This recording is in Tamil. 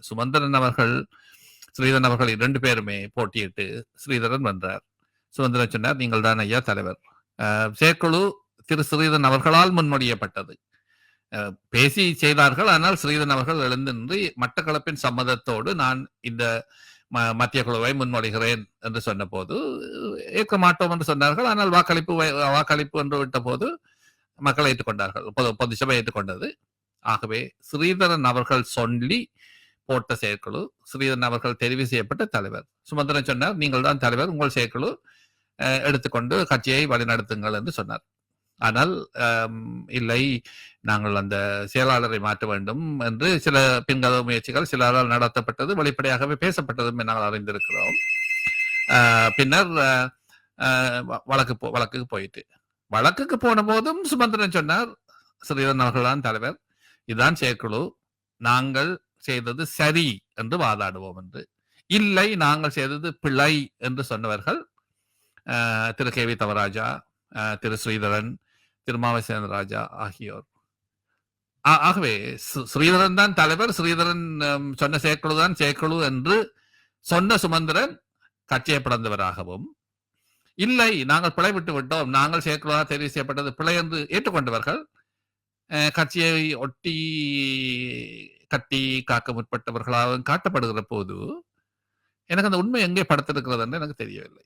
சுமந்திரன் அவர்கள் ஸ்ரீதரன் அவர்கள் 2 பேருமே போட்டியிட்டு ஸ்ரீதரன் வென்றார். சுமந்திரன் சொன்னார், நீங்கள் தான் ஐயா தலைவர். செயற்குழு திரு ஸ்ரீதரன் அவர்களால் முன்மொழியப்பட்டது. பேசி செய்தார்கள். ஆனால் ஸ்ரீதரன் அவர்கள் எழுந்து நின்று மட்டக்களப்பின் சம்மதத்தோடு நான் இந்த மத்திய குழுவை முன்மொழிகிறேன் என்று சொன்ன போது ஏற்க மாட்டோம் என்று சொன்னார்கள். ஆனால் வாக்களிப்பு என்று விட்ட போது மக்கள் ஏற்றுக்கொண்டார்கள். பொது சபை ஏற்றுக்கொண்டது. ஆகவே ஸ்ரீதரன் அவர்கள் சொல்லி போட்ட செயற்குழு, ஸ்ரீதரன் அவர்கள் தெரிவு செய்யப்பட்ட தலைவர். சுமந்திரன் சொன்னார், நீங்கள் தான் தலைவர், உங்கள் செயற்குழு எடுத்துக்கொண்டு கட்சியை வழிநடத்துங்கள் என்று சொன்னார். ஆனால் இல்லை, நாங்கள் அந்த செயலாளரை மாற்ற வேண்டும் என்று சில பின்கதவு முயற்சிகள் சிலரால் நடத்தப்பட்டது, வெளிப்படையாகவே பேசப்பட்டதும் நாங்கள் அறிந்திருக்கிறோம். பின்னர் வழக்குக்கு போயிட்டு வழக்குக்கு போன போதும் சுமந்திரன் சொன்னார், ஸ்ரீதரன் அவர்கள் தான் தலைவர், இதுதான் செயற்குழு, நாங்கள் செய்தது சரி என்று வாதாடுவோம் என்று. இல்லை, நாங்கள் செய்தது பிழை என்று சொன்னவர்கள் திரு கே வி தவராஜா, திரு ஸ்ரீதரன், திருமாவசேன ராஜா ஆகியோர். ஆகவே ஸ்ரீதரன் தான் தலைவர், ஸ்ரீதரன் சொன்ன செயற்குழு தான் செயற்குழு என்று சொன்ன சுமந்திரன் கட்சியை பிளந்தவராகவும், இல்லை நாங்கள் பிழை விட்டு விட்டோம், நாங்கள் செயற்குழுவாக தெரிவு செய்யப்பட்டது பிழை என்று ஏற்றுக்கொண்டவர்கள் கட்சியை ஒட்டி கட்டி காக்க முற்பட்டவர்களாகவும் காட்டப்படுகிற போது எனக்கு அந்த உண்மை எங்கே படுத்திருக்கிறது என்று எனக்கு தெரியவில்லை.